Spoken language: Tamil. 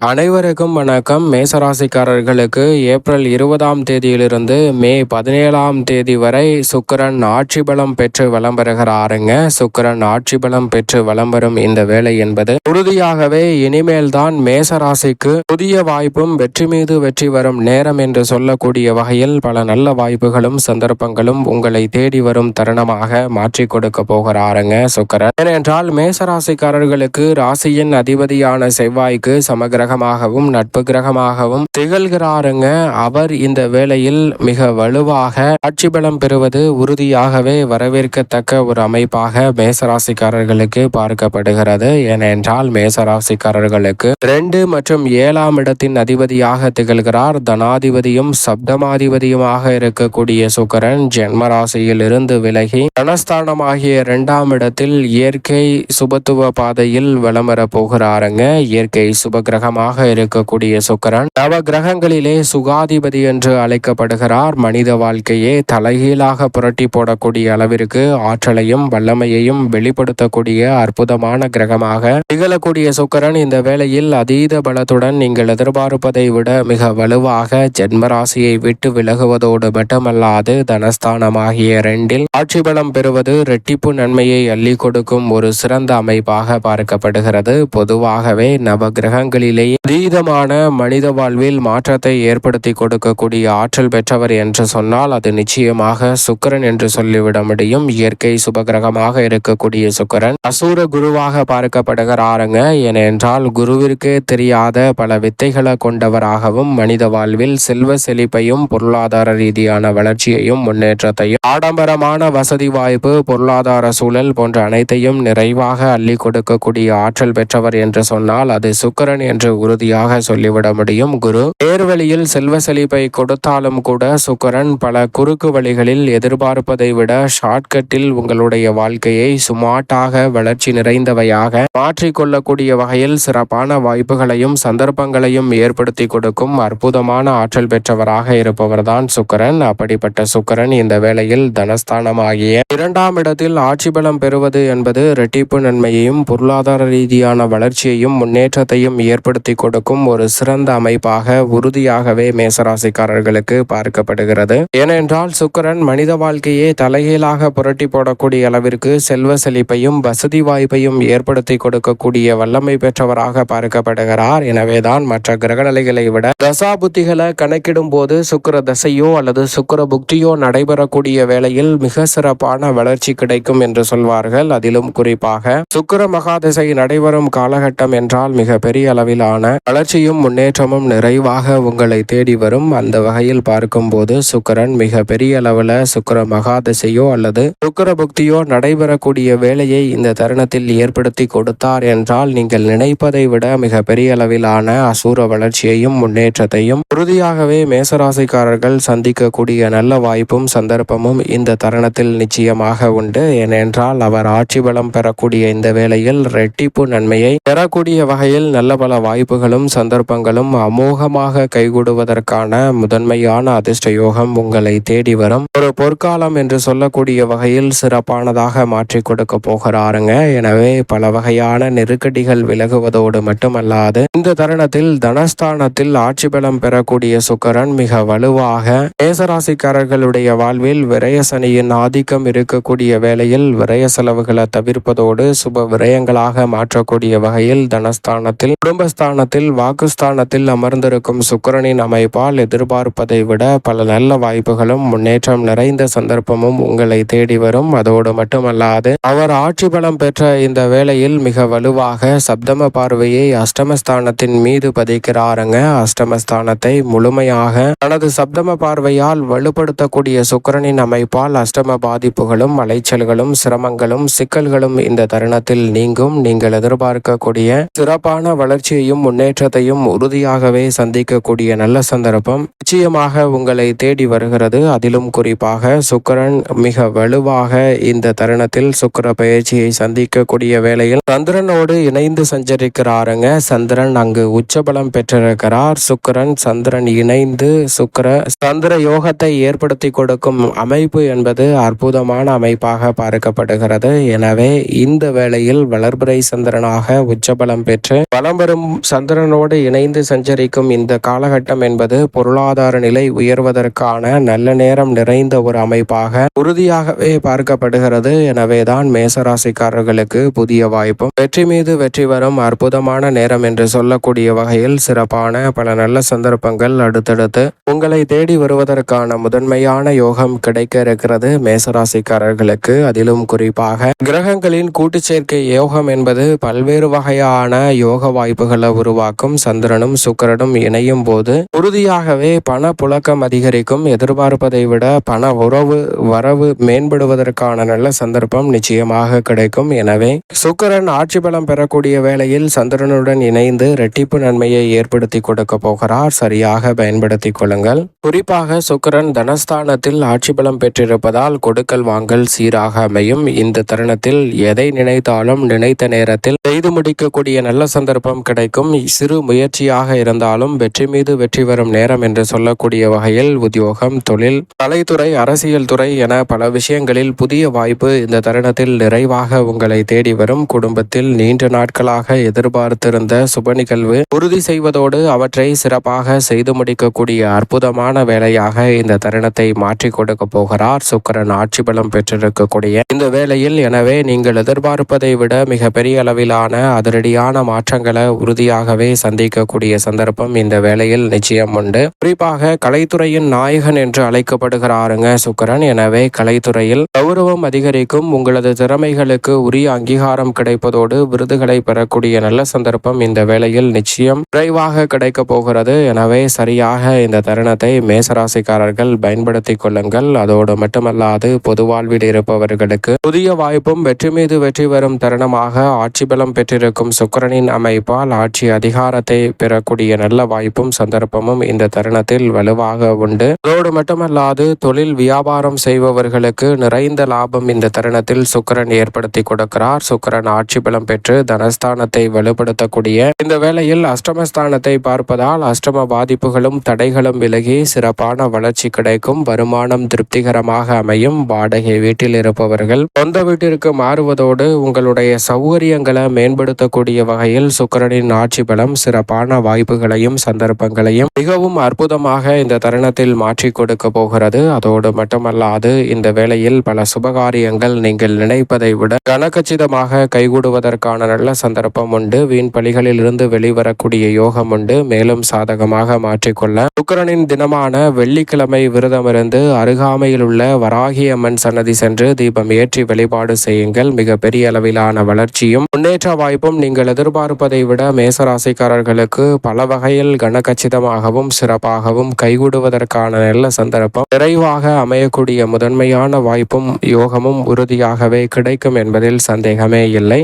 அனைவருக்கும் வணக்கம். மேசராசிக்காரர்களுக்கு ஏப்ரல் 20ஆம் தேதியிலிருந்து மே 17ஆம் தேதி வரை சுக்கிரன் ஆட்சி பலம் பெற்று வலம் பெறுகிறாருங்க. சுக்கிரன் ஆட்சி பலம் பெற்று வலம் வரும் இந்த வேலை என்பது உறுதியாகவே இனிமேல் தான் மேசராசிக்கு புதிய வாய்ப்பும் வெற்றி மீது வெற்றி வரும் நேரம் என்று சொல்லக்கூடிய வகையில் பல நல்ல வாய்ப்புகளும் சந்தர்ப்பங்களும் உங்களை தேடி வரும் தருணமாக மாற்றி கொடுக்க போகிறாருங்க சுக்கிரன். ஏனென்றால் மேசராசிக்காரர்களுக்கு ராசியின் அதிபதியான செவ்வாய்க்கு சமகிரக நட்பு கிரகமாகவும் திகழ்கிறாருங்க. அவர் இந்த வேளையில் மிக வலுவாக ஆட்சி பலம் பெறுவது உறுதியாகவே வரவேற்கத்தக்க ஒரு அமைப்பாக மேசராசிக்காரர்களுக்கு பார்க்கப்படுகிறது. ஏனென்றால் மேசராசிக்காரர்களுக்கு 2 மற்றும் 7ஆம் இடத்தின் அதிபதியாக திகழ்கிறார். தனாதிபதியும் சப்தமாதிபதியுமாக இருக்கக்கூடிய சுக்கிரன் ஜென்மராசியில் இருந்து விலகி தனஸ்தானமாகிய 2ஆம் இடத்தில் இயற்கை சுபத்துவ பாதையில் வலம் வரப் போகிறாருங்க. இயற்கை சுபகிரகமாக இருக்கக்கூடிய சுக்கிரன் நவ கிரகங்களிலே சுகாதிபதி என்று அழைக்கப்படுகிறார். மனித வாழ்க்கையே தலைகீழாக புரட்டி போடக்கூடிய அளவிற்கு ஆற்றலையும் வல்லமையையும் வெளிப்படுத்தக்கூடிய அற்புதமான கிரகமாக திகழக்கூடிய சுக்கிரன் இந்த வேளையில் அதீத பலத்துடன் நீங்கள் எதிர்பார்ப்பதை விட மிக வலுவாக ஜென்மராசியை விட்டு விலகுவதோடு மட்டுமல்லாது தனஸ்தானமாகிய 2இல் ஆட்சி பலம் பெறுவது இரட்டிப்பு நன்மையை அள்ளி கொடுக்கும் ஒரு சிறந்த அமைப்பாக பார்க்கப்படுகிறது. பொதுவாகவே நவ கிரகங்களிலே அதீதமான மனித வாழ்வில் மாற்றத்தை ஏற்படுத்தி கொடுக்கக்கூடிய ஆற்றல் பெற்றவர் என்று சொன்னால் அது நிச்சயமாக சுக்கிரன் என்று சொல்லிவிட முடியும். இயற்கை சுபகிரகமாக இருக்கக்கூடிய சுக்கிரன் அசூர குருவாக பார்க்கப்படுகிறாருங்க. ஏனென்றால் குருவிற்கே தெரியாத பல வித்தைகளை கொண்டவராகவும் மனித வாழ்வில் செல்வ செழிப்பையும் பொருளாதார ரீதியான வளர்ச்சியையும் முன்னேற்றத்தையும் ஆடம்பரமான வசதி வாய்ப்பு பொருளாதார சூழல் போன்ற அனைத்தையும் நிறைவாக அள்ளி கொடுக்கக்கூடிய ஆற்றல் பெற்றவர் என்று சொன்னால் அது சுக்கிரன் என்று உறுதியாக சொல்லிவிட முடியும். குரு நேர்வழியில் செல்வ செழிப்பை கொடுத்தாலும் கூட சுக்கிரன் பல குறுக்கு வழிகளில் எதிர்பார்ப்பதை விட ஷார்ட்கட்டில் உங்களுடைய வாழ்க்கையை சுமாட்டாக வளர்ச்சி நிறைந்தவையாக மாற்றிக்கொள்ளக்கூடிய வகையில் சிறப்பான வாய்ப்புகளையும் சந்தர்ப்பங்களையும் ஏற்படுத்தி கொடுக்கும் அற்புதமான ஆற்றல் பெற்றவராக இருப்பவர்தான் சுக்கிரன். அப்படிப்பட்ட சுக்கிரன் இந்த வேளையில் தனஸ்தானமாகிய 2ஆம் இடத்தில் ஆட்சி பலம் பெறுவது என்பது இரட்டிப்பு நன்மையையும் பொருளாதார ரீதியான வளர்ச்சியையும் முன்னேற்றத்தையும் ஏற்படுத்தி கொடுக்கும் ஒரு சிறந்த அமைப்பாக உறுதியாகவே மேசராசிக்காரர்களுக்கு பார்க்கப்படுகிறது. ஏனென்றால் சுக்கிரன் மனித வாழ்க்கையே தலைகீழாக புரட்டி போடக்கூடிய அளவிற்கு செல்வ செழிப்பையும் வசதி வாய்ப்பையும் ஏற்படுத்தி கொடுக்கக்கூடிய வல்லமை பெற்றவராக பார்க்கப்படுகிறார். எனவேதான் மற்ற கிரகநிலைகளை விட தசா புத்திகளை கணக்கிடும் போது சுக்கிர தசையோ அல்லது சுக்கிர புக்தியோ நடைபெறக்கூடிய வேளையில் மிக சிறப்பான வளர்ச்சி கிடைக்கும் என்று சொல்வார்கள். அதிலும் குறிப்பாக சுக்கிர மகாதசை நடைபெறும் காலகட்டம் என்றால் மிக பெரிய அளவிலான வளர்ச்சியும் முன்னேற்றமும் நிறைவாக உங்களை தேடி வரும். அந்த வகையில் பார்க்கும்போது சுக்கிரன் மிக பெரிய அளவில் சுக்கிர மகாதசையோ அல்லது சுக்கிர புக்தியோ நடைபெறக்கூடிய வேலையை இந்த தருணத்தில் ஏற்படுத்தி கொடுத்தார் என்றால் நீங்கள் நினைப்பதை விட மிக பெரிய அளவிலான அசூர வளர்ச்சியையும் முன்னேற்றத்தையும் உறுதியாகவே மேசராசிக்காரர்கள் சந்திக்கக்கூடிய நல்ல வாய்ப்பும் சந்தர்ப்பமும் இந்த தருணத்தில் நிச்சயமாக உண்டு. ஏனென்றால் அவர் ஆட்சி பலம் பெறக்கூடிய இந்த வேளையில் இரட்டிப்பு நன்மையை பெறக்கூடிய வகையில் நல்ல பல வாய்ப்புகளும் சந்தர்ப்பங்களும் அமோகமாக கைகூடுவதற்கான முதன்மையான அதிர்ஷ்ட யோகம் உங்களை தேடி வரும் ஒரு பொற்காலம் என்று சொல்லக்கூடிய வகையில் சிறப்பானதாக மாற்றி கொடுக்க போகிறாருங்க. எனவே பல வகையான நெருக்கடிகள் விலகுவதோடு மட்டுமல்லாது இந்த தருணத்தில் தனஸ்தானத்தில் ஆட்சி பலம் பெறக்கூடிய சுக்கிரன் மிக வலுவாக மேசராசிக்காரர்களுடைய வாழ்வில் விரய சனியின் ஆதிக்கம் இருக்கக்கூடிய வேளையில் விரய செலவுகளை தவிர்ப்பதோடு சுப விரயங்களாக மாற்றக்கூடிய வகையில் தனஸ்தானத்தில் குடும்பஸ்தானத்தில் வாக்குஸ்தானத்தில் அமர்ந்திருக்கும் சுக்கிரனின் அமைப்பால் எதிர்பார்ப்பதை விட பல நல்ல வாய்ப்புகளும் முன்னேற்றம் நிறைந்த சந்தர்ப்பமும் உங்களை தேடி வரும். அதோடு மட்டுமல்லாது அவர் ஆட்சி பலம் பெற்ற இந்த வேளையில் மிக வலுவாக சப்தம பார்வையை அஷ்டமஸ்தானத்தின் மீது பதிக்கிறாருங்க. அஷ்டமஸ்தானத்தை முழுமையாக தனது சப்தம பார்வையால் வலுப்படுத்தக்கூடிய சுக்கிரனின் அமைப்பால் அஷ்டம பாதிப்புகளும் அலைச்சல்களும் சிரமங்களும் சிக்கல்களும் இந்த தருணத்தில் நீங்கும். நீங்கள் எதிர்பார்க்கக்கூடிய சிறப்பான வளர்ச்சியையும் முன்னேற்றத்தையும் உறுதியாகவே சந்திக்கக்கூடிய நல்ல சந்தர்ப்பம் நிச்சயமாக உங்களை தேடி வருகிறது. அதிலும் குறிப்பாக சுக்கிரன் மிக வலுவாக இந்த தருணத்தில் சுக்கிர பயிற்சியை சந்திக்கக்கூடிய வேளையில் சந்திரனோடு இணைந்து சஞ்சரிக்கிறாருங்க. சந்திரன் அங்கு உச்சபலம் பெற்றிருக்கிறார். சுக்கிரன் சந்திரன் இணைந்து சந்திர யோகத்தை ஏற்படுத்தி கொடுக்கும் அமைப்பு என்பது அற்புதமான அமைப்பாக பார்க்கப்படுகிறது. எனவே இந்த வேளையில் வளர்பிறை சந்திரனாக உச்சபலம் பெற்று வலம் வரும் சந்திரனோடு இணைந்து சஞ்சரிக்கும் இந்த காலகட்டம் என்பது பொருளாதார நிலை உயர்வதற்கான நல்ல நேரம் நிறைந்த ஒரு அமைப்பாக உறுதியாகவே பார்க்கப்படுகிறது. எனவேதான் மேசராசிக்காரர்களுக்கு புதிய வாய்ப்பும் வெற்றி மீது வெற்றி வரும் அற்புதமான நேரம் என்று சொல்லக்கூடிய வகையில் சிறப்பான பல நல்ல சந்தர்ப்பங்கள் அடுத்தடுத்து உங்களை தேடி வருவதற்கான முதன்மையான யோகம் கிடைக்க இருக்கிறது மேசராசிக்காரர்களுக்கு. அதிலும் குறிப்பாக கிரகங்களின் கூட்டுச்சேர்க்கை யோகம் என்பது பல்வேறு வகையான யோக வாய்ப்புகளை உருவாக்கும். சந்திரனும் சுக்கிரனும் இணையும் போது உறுதியாகவே பண புழக்கம் அதிகரிக்கும். எதிர்பார்ப்பதை விட பண வரவு மேம்படுவதற்கான நல்ல சந்தர்ப்பம் நிச்சயமாக கிடைக்கும். எனவே சுக்கிரன் ஆட்சி பலம் பெறக்கூடிய வேளையில் சந்திரனுடன் இணைந்து இரட்டிப்பு நன்மையை ஏற்படுத்தி கொடுக்க போகிறார். சரியாக பயன்படுத்திக் கொள்ளுங்கள். குறிப்பாக சுக்கிரன் தனஸ்தானத்தில் ஆட்சி பலம் பெற்றிருப்பதால் கொடுக்கல் வாங்கல் சீராக அமையும். இந்த தருணத்தில் எதை நினைத்தாலும் நினைத்த நேரத்தில் செய்து முடிக்கக்கூடிய நல்ல சந்தர்ப்பம் கிடைக்கும். சிறு முயற்சியாக இருந்தாலும் வெற்றி மீது வெற்றி வரும் நேரம் என்று சொல்லக்கூடிய வகையில் உத்தியோகம், தொழில், கலைத்துறை, அரசியல் துறை என பல விஷயங்களில் புதிய வாய்ப்பு இந்த தருணத்தில் நிறைவாக உங்களை தேடி வரும். குடும்பத்தில் நீண்ட நாட்களாக எதிர்பார்த்திருந்த சுப நிகழ்வு உறுதி செய்வதோடு அவற்றை சிறப்பாக செய்து முடிக்கக்கூடிய அற்புதமான வேலையாக இந்த தருணத்தை மாற்றி கொடுக்க போகிறார் சுக்கிரன் ஆட்சி பலம் பெற்றிருக்கக்கூடிய இந்த வேளையில். எனவே நீங்கள் எதிர்பார்ப்பதை விட மிக பெரிய அளவிலான அதிரடியான மாற்றங்களை உறுதியாகவே சந்திக்கக்கூடிய சந்தர்ப்பம் இந்த வேளையில் நிச்சயம் உண்டு. குறிப்பாக கலைத்துறையின் நாயகன் என்று அழைக்கப்படுகிறாருங்க சுக்கிரன். எனவே கலைத்துறையில் கௌரவம் அதிகரிக்கும். உங்களது திறமைகளுக்கு உரிய அங்கீகாரம் கிடைப்பதோடு விருதுகளை பெறக்கூடிய நல்ல சந்தர்ப்பம் இந்த வேளையில் நிச்சயம் விரைவாக கிடைக்க போகிறது. எனவே சரியாக இந்த தருணத்தை மேசராசிக்காரர்கள் பயன்படுத்திக் கொள்ளுங்கள். அதோடு மட்டுமல்லாது பொது வாழ்வில் இருப்பவர்களுக்கு புதிய வாய்ப்பும் வெற்றி மீது வெற்றி வரும் தருணமாக ஆட்சி பலம் பெற்றிருக்கும் சுக்கிரனின் அமைப்பால் ஆட்சி அதிகாரத்தை பெறக்கூடிய நல்ல வாய்ப்பும் சந்தர்ப்பமும் இந்த தருணத்தில் வலுவாக உண்டு. அதோடு மட்டுமல்லாது தொழில் வியாபாரம் செய்பவர்களுக்கு நிறைந்த லாபம் இந்த தருணத்தில் சுக்கிரன் ஏற்படுத்தி கொடுக்கிறார். சுக்கிரன் ஆட்சி பலம் பெற்று தனஸ்தானத்தை வலுப்படுத்தக்கூடிய இந்த வேளையில் அஷ்டமஸ்தானத்தை பார்ப்பதால் அஷ்டம பாதிப்புகளும் தடைகளும் விலகி சிறப்பான வளர்ச்சி கிடைக்கும். வருமானம் திருப்திகரமாக அமையும். வாடகை வீட்டில் இருப்பவர்கள் சொந்த வீட்டிற்கு மாறுவதோடு உங்களுடைய சௌகரியங்களை மேம்படுத்தக்கூடிய வகையில் சுக்கிரனின் ஆட்சி பலம் சிறப்பான வாய்ப்புகளையும் சந்தர்ப்பங்களையும் மிகவும் அற்புதமாக இந்த தருணத்தில் மாற்றி கொடுக்க போகிறது. அதோடு மட்டுமல்லாது இந்த வேளையில் பல சுபகாரியங்கள் நீங்கள் நினைப்பதை விட கனகச்சிதமாக கைகூடுவதற்கான நல்ல சந்தர்ப்பம் உண்டு. வீண் பலிகளில் இருந்து வெளிவரக்கூடிய யோகம் உண்டு. மேலும் சாதகமாக மாற்றிக்கொள்ள சுக்கிரனின் தினமான வெள்ளிக்கிழமை விரதமிருந்து அருகாமையில் உள்ள வராகி அம்மன் சன்னதி சென்று தீபம் ஏற்றி வழிபாடு செய்யுங்கள். மிக பெரிய அளவிலான வளர்ச்சியும் முன்னேற்ற வாய்ப்பும் நீங்கள் எதிர்பார்ப்பதை விட மேசராசிக்காரர்களுக்கு பல வகையில் கனகச்சிதமாகவும் சிறப்பாகவும் கைகூடுவதற்கான நல்ல சந்தர்ப்பம் நிறைவாக அமையக்கூடிய முதன்மையான வாய்ப்பும் யோகமும் உறுதியாகவே கிடைக்கும் என்பதில் சந்தேகமே இல்லை.